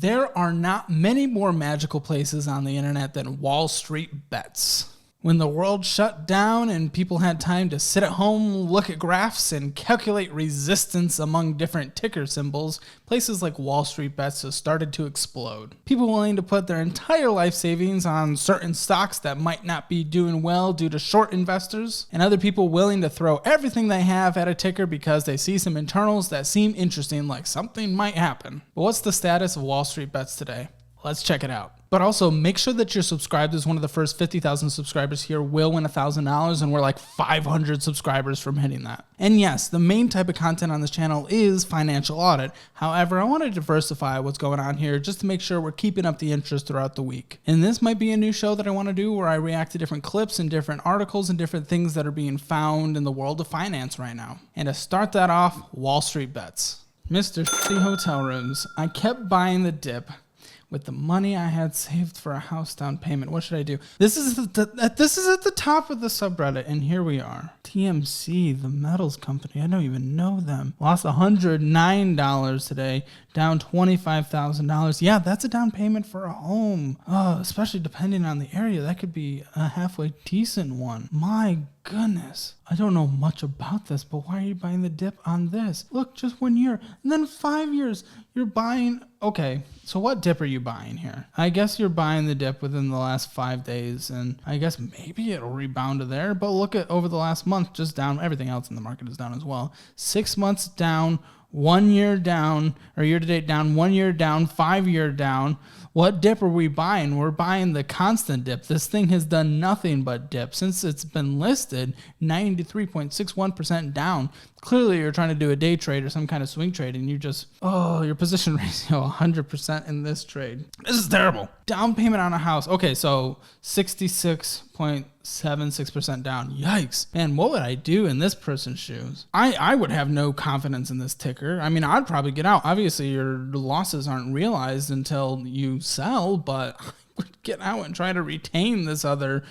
There are not many more magical places on the internet than WallStreetBets. When the world shut down and people had time to sit at home, look at graphs, and calculate resistance among different ticker symbols, places like WallStreetBets have started to explode. People willing to put their entire life savings on certain stocks that might not be doing well due to short investors, and other people willing to throw everything they have at a ticker because they see some internals that seem interesting, like something might happen. But what's the status of WallStreetBets today? Let's check it out. But also make sure that you're subscribed as one of the first 50,000 subscribers here will win $1,000, and we're like 500 subscribers from hitting that. And yes, the main type of content on this channel is financial audit. However, I want to diversify what's going on here just to make sure we're keeping up the interest throughout the week. And this might be a new show that I want to do where I react to different clips and different articles and different things that are being found in the world of finance right now. And to start that off, WallStreetBets. Mr. Shitty Hotel Rooms. I kept buying the dip with the money I had saved for a house down payment. What should I do? This is at the top of the subreddit, and here we are. TMC, the metals company. I don't even know them. Lost $109 today, down $25,000. Yeah, that's a down payment for a home. Oh, especially depending on the area. That could be a halfway decent one. My goodness. I don't know much about this, but why are you buying the dip on this? Look, just 1 year. And then 5 years, you're buying... Okay, so what dip are you buying here? I guess you're buying the dip within the last 5 days, and I guess maybe it'll rebound to there, but look at over the last month, just down. Everything else in the market is down as well. 6 months down, 1 year down, or year to date down, 1 year down, 5 year down. What dip are we buying? We're buying the constant dip. This thing has done nothing but dip. Since it's been listed, 93.61% down. Clearly, you're trying to do a day trade or some kind of swing trade, and you just, your position ratio 100% in this trade. This is terrible. Down payment on a house. Okay, so 66.76% down. Yikes. Man, what would I do in this person's shoes? I would have no confidence in this ticker. I mean, I'd probably get out. Obviously, your losses aren't realized until you sell, but I would get out and try to retain this other,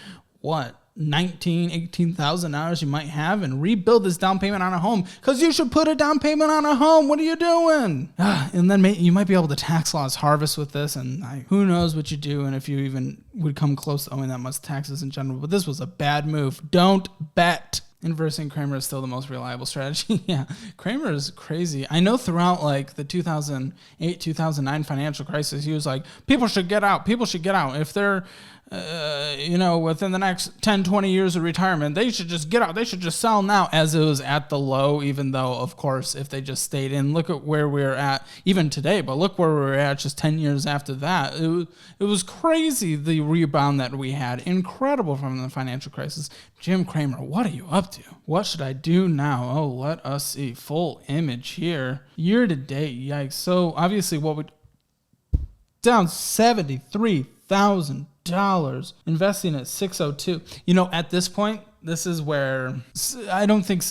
$18,000 you might have and rebuild this down payment on a home, because you should put a down payment on a home. What are you doing? And then you might be able to tax loss harvest with this, and who knows what you do and if you even would come close to owing that much taxes in general. But this was a bad move. Don't bet. Inversing Cramer is still the most reliable strategy. Yeah, Cramer is crazy. I know throughout like the 2008, 2009 financial crisis, he was like, people should get out. People should get out. If they're, within the next 10, 20 years of retirement, they should just get out. They should just sell now, as it was at the low, even though, of course, if they just stayed in, look at where we're at even today, but look where we're at just 10 years after that. It was crazy, the rebound that we had. Incredible from the financial crisis. Jim Cramer, what are you up to? What should I do now? Oh, let us see. Full image here. Year to date, yikes. So obviously down $73,000, investing at 602. At this point, this is where I don't think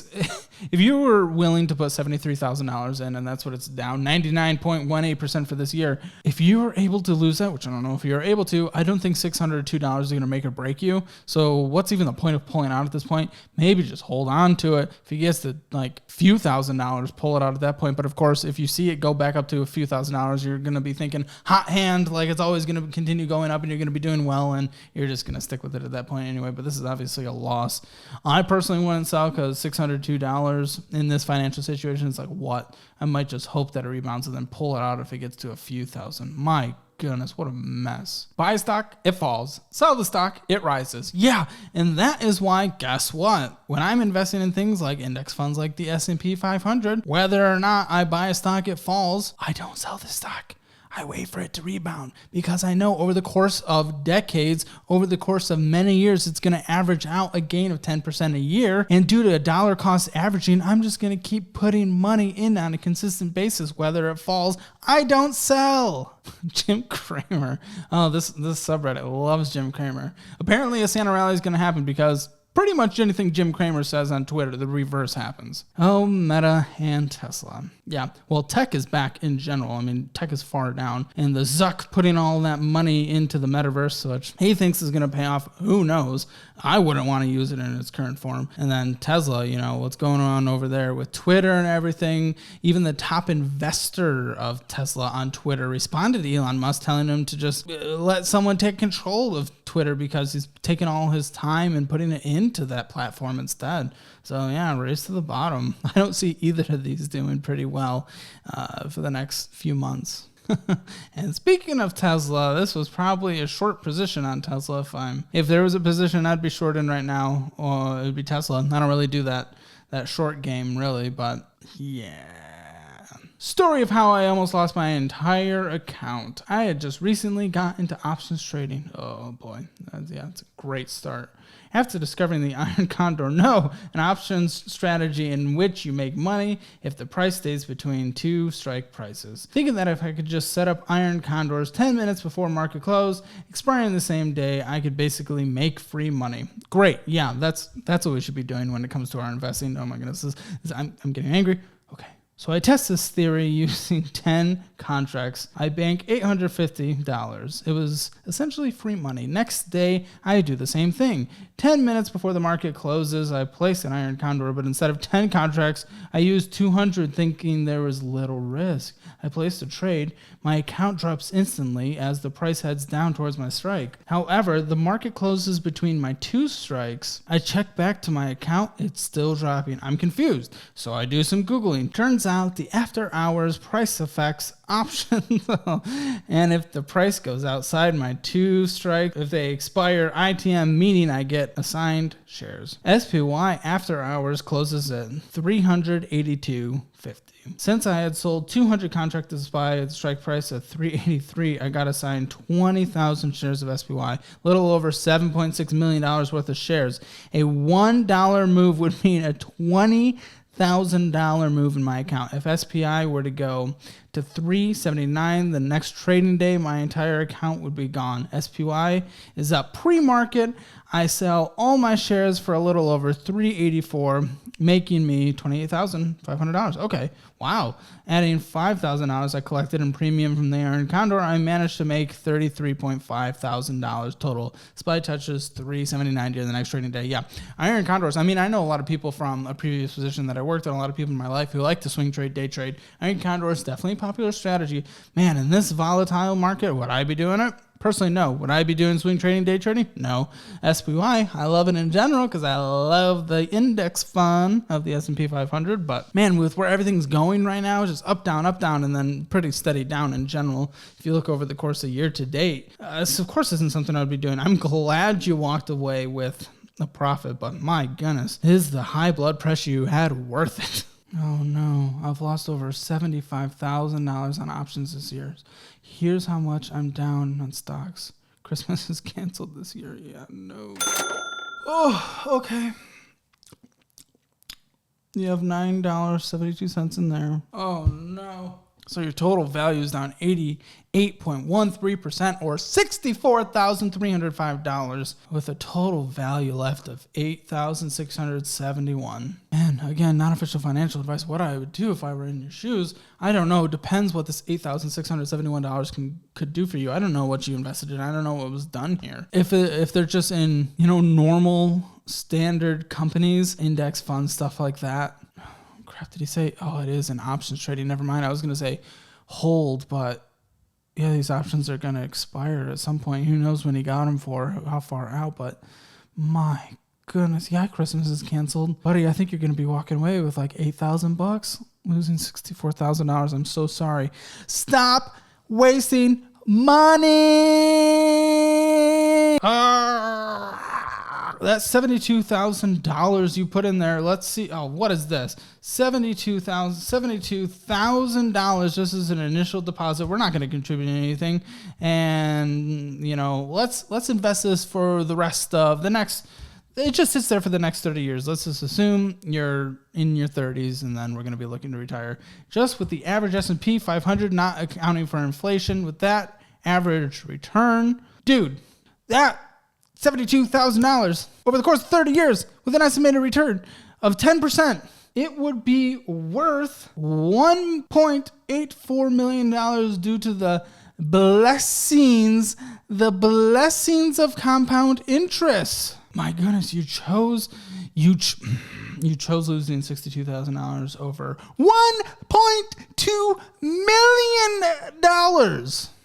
if you were willing to put $73,000 in, and that's what it's down 99.18% for this year, if you were able to lose that, which I don't know if you're able to, I don't think $602 is going to make or break you. So what's even the point of pulling out at this point? Maybe just hold on to it. If he gets to like a few $1,000s, pull it out at that point. But of course, if you see it go back up to a few $1,000s, you're going to be thinking hot hand, like it's always going to continue going up and you're going to be doing well, and you're just going to stick with it at that point anyway. But this is obviously a loss. I personally wouldn't sell, because $602 in this financial situation is like, what? I might just hope that it rebounds and then pull it out if it gets to a few thousand. My goodness, what a mess. Buy stock, it falls. Sell the stock, it rises. Yeah, and that is why, guess what? When I'm investing in things like index funds like the S&P 500, whether or not I buy a stock, it falls, I don't sell the stock. I wait for it to rebound, because I know over the course of decades, over the course of many years, it's going to average out a gain of 10% a year. And due to dollar cost averaging, I'm just going to keep putting money in on a consistent basis. Whether it falls, I don't sell. Jim Cramer. Oh, this subreddit loves Jim Cramer. Apparently a Santa rally is going to happen, because pretty much anything Jim Cramer says on Twitter, the reverse happens. Oh, Meta and Tesla. Yeah, well, tech is back in general. I mean, tech is far down. And the Zuck putting all that money into the metaverse, which he thinks is going to pay off, who knows? I wouldn't want to use it in its current form. And then Tesla, you know, what's going on over there with Twitter and everything. Even the top investor of Tesla on Twitter responded to Elon Musk telling him to just let someone take control of Twitter because he's taking all his time and putting it into that platform instead. So yeah, race to the bottom. I don't see either of these doing pretty well for the next few months. And speaking of Tesla, this was probably a short position on Tesla. If there was a position I'd be short in right now, or it'd be Tesla. I don't really do that short game really, but yeah. Story of how I almost lost my entire account. I had just recently got into options trading. Oh boy, it's a great start. After discovering the Iron Condor, an options strategy in which you make money if the price stays between two strike prices. Thinking that if I could just set up Iron Condors 10 minutes before market close, expiring the same day, I could basically make free money. Great, yeah, that's what we should be doing when it comes to our investing. Oh my goodness, I'm getting angry. Okay. So I test this theory using 10 contracts. I bank $850. It was essentially free money. Next day, I do the same thing. 10 minutes before the market closes, I place an Iron Condor, but instead of 10 contracts, I used 200 thinking there was little risk. I placed a trade. My account drops instantly as the price heads down towards my strike. However, the market closes between my two strikes. I check back to my account. It's still dropping. I'm confused. So I do some Googling. Turns out the after hours price affects options. And if the price goes outside my two strike, if they expire ITM, meaning I get assigned shares. SPY after hours closes at 382.50. Since I had sold 200 contracts by the strike price at 383, I got assigned 20,000 shares of SPY, a little over $7.6 million worth of shares. A $1 move would mean a $20,000 move in my account. If SPI were to go to 379 the next trading day, my entire account would be gone. SPY is up pre-market. I sell all my shares for a little over 384, making me $28,500. Okay, wow. Adding $5,000 I collected in premium from the Iron Condor, I managed to make $33,500 total. SPY touches 379 during the next trading day. Yeah, Iron Condors. I mean, I know a lot of people from a previous position that I worked on, a lot of people in my life who like to swing trade, day trade. Iron Condor is definitely a popular strategy. Man, in this volatile market, would I be doing it? Personally, no. Would I be doing swing trading, day trading? No. SPY, I love it in general because I love the index fund of the S&P 500. But man, with where everything's going right now, just up, down, and then pretty steady down in general. If you look over the course of year to date, this of course isn't something I would be doing. I'm glad you walked away with a profit, but my goodness, is the high blood pressure you had worth it? Oh no, I've lost over $75,000 on options this year. Here's how much I'm down on stocks. Christmas is canceled this year. Yeah, no. Oh, okay. You have $9.72 in there. Oh no. So your total value is down 88.13% or $64,305 with a total value left of $8,671. And again, not official financial advice. What I would do if I were in your shoes, I don't know. Depends what this $8,671 could do for you. I don't know what you invested in. I don't know what was done here. If they're just in, normal standard companies, index funds, stuff like that. Crap, did he say? Oh, it is an options trading. Never mind. I was going to say hold, but yeah, these options are going to expire at some point. Who knows when he got them for, how far out, but my goodness. Yeah, Christmas is canceled. Buddy, I think you're going to be walking away with like $8,000, losing $64,000. I'm so sorry. Stop wasting money. That's $72,000 you put in there. Let's see. Oh, what is this? $72,000 just as an initial deposit. We're not going to contribute anything. And, let's invest this for the rest of the next. It just sits there for the next 30 years. Let's just assume you're in your 30s and then we're going to be looking to retire. Just with the average S&P 500, not accounting for inflation, with that average return. Dude, that $72,000 over the course of 30 years with an estimated return of 10%, it would be worth $1.84 million due to the blessings of compound interest. My goodness, you chose losing $62,000 over $1.2 million.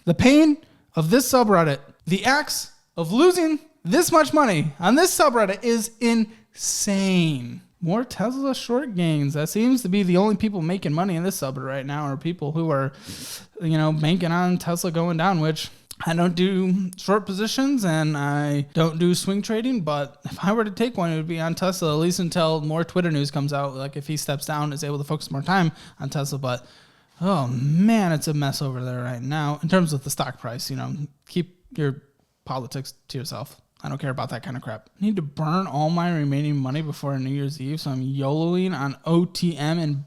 The pain of this subreddit, the acts of losing this much money on this subreddit is insane. More Tesla short gains. That seems to be the only people making money in this subreddit right now are people who are, banking on Tesla going down, which I don't do short positions and I don't do swing trading, but if I were to take one, it would be on Tesla, at least until more Twitter news comes out. Like if he steps down, is able to focus more time on Tesla. But, oh man, it's a mess over there right now. In terms of the stock price, keep your politics to yourself. I don't care about that kind of crap. I need to burn all my remaining money before New Year's Eve, so I'm YOLOing on OTM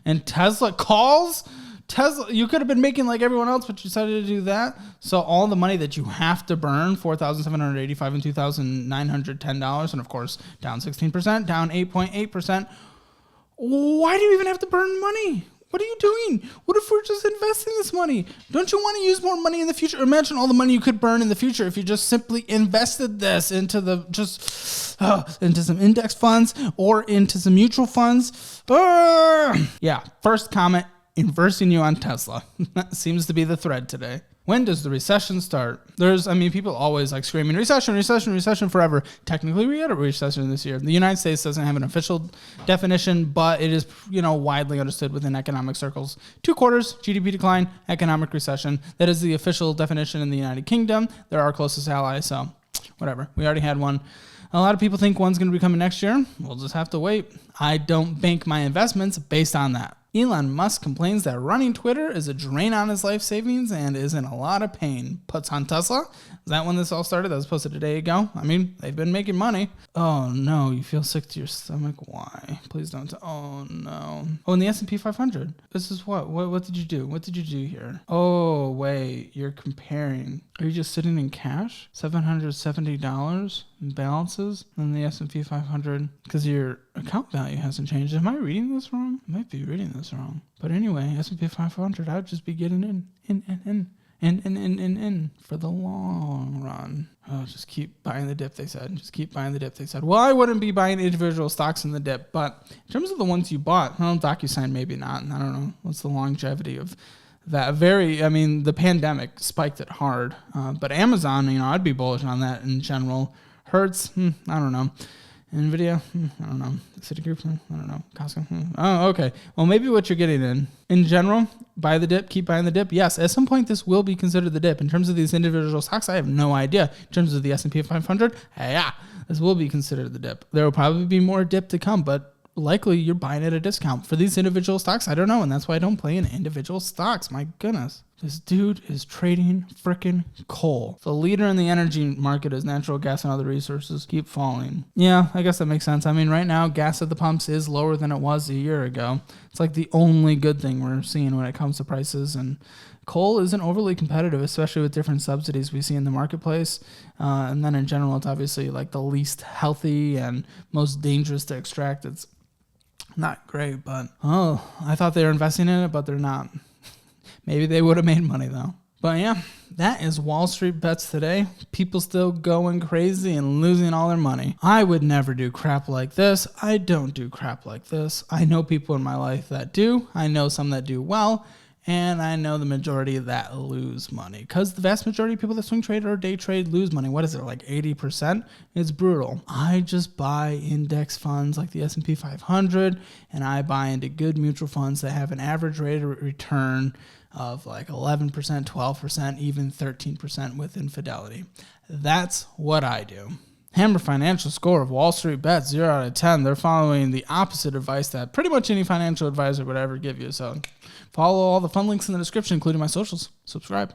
and Tesla calls. Tesla, you could have been making like everyone else, but you decided to do that. So all the money that you have to burn, $4,785 and $2,910, and of course, down 16%, down 8.8%. Why do you even have to burn money? What are you doing? What if we're just investing this money? Don't you want to use more money in the future? Imagine all the money you could burn in the future if you just simply invested this into into some index funds or into some mutual funds. Yeah, first comment, inversing you on Tesla. That seems to be the thread today. When does the recession start? People always like screaming, recession forever. Technically, we had a recession this year. The United States doesn't have an official definition, but it is, widely understood within economic circles. 2 quarters, GDP decline, economic recession. That is the official definition in the United Kingdom. They're our closest ally, so whatever. We already had one. A lot of people think one's going to be coming next year. We'll just have to wait. I don't bank my investments based on that. Elon Musk complains that running Twitter is a drain on his life savings and is in a lot of pain. Puts on Tesla. Is that when this all started? That was posted a day ago. They've been making money. Oh no, you feel sick to your stomach. Why? Please don't. Oh no. Oh, and the S&P 500. This is what? What did you do? What did you do here? Oh wait, you're comparing. Are you just sitting in cash? $770 in balances in the S&P 500 because your account value hasn't changed. Am I reading this wrong? I might be reading this wrong. But anyway, S&P 500, I'd just be getting in for the long run. Oh, just keep buying the dip, they said. Just keep buying the dip, they said. Well, I wouldn't be buying individual stocks in the dip, but in terms of the ones you bought, DocuSign maybe not. I don't know. What's the longevity of that? The pandemic spiked it hard. But Amazon, I'd be bullish on that in general. Hertz, I don't know. NVIDIA, I don't know. Citigroup, I don't know. Costco, oh, okay. Well, maybe what you're getting in general, buy the dip, keep buying the dip. Yes, at some point this will be considered the dip. In terms of these individual stocks, I have no idea. In terms of the S&P 500, yeah, this will be considered the dip. There will probably be more dip to come, but likely you're buying at a discount. For these individual stocks, I don't know, and that's why I don't play in individual stocks. My goodness. This dude is trading frickin' coal. The leader in the energy market is natural gas and other resources keep falling. Yeah, I guess that makes sense. Right now, gas at the pumps is lower than it was a year ago. It's like the only good thing we're seeing when it comes to prices, and coal isn't overly competitive, especially with different subsidies we see in the marketplace. And then in general, it's obviously like the least healthy and most dangerous to extract. It's not great, but I thought they were investing in it, but they're not. Maybe they would have made money though. But yeah, that is Wall Street Bets today. People still going crazy and losing all their money. I would never do crap like this. I don't do crap like this. I know people in my life that do. I know some that do well. And I know the majority that lose money, because the vast majority of people that swing trade or day trade lose money. What is it, like 80%? It's brutal. I just buy index funds like the S&P 500, and I buy into good mutual funds that have an average rate of return of like 11%, 12%, even 13% with Infidelity. That's what I do. Hammer financial score of Wall Street Bets, 0 out of 10. They're following the opposite advice that pretty much any financial advisor would ever give you. So follow all the fun links in the description, including my socials. Subscribe.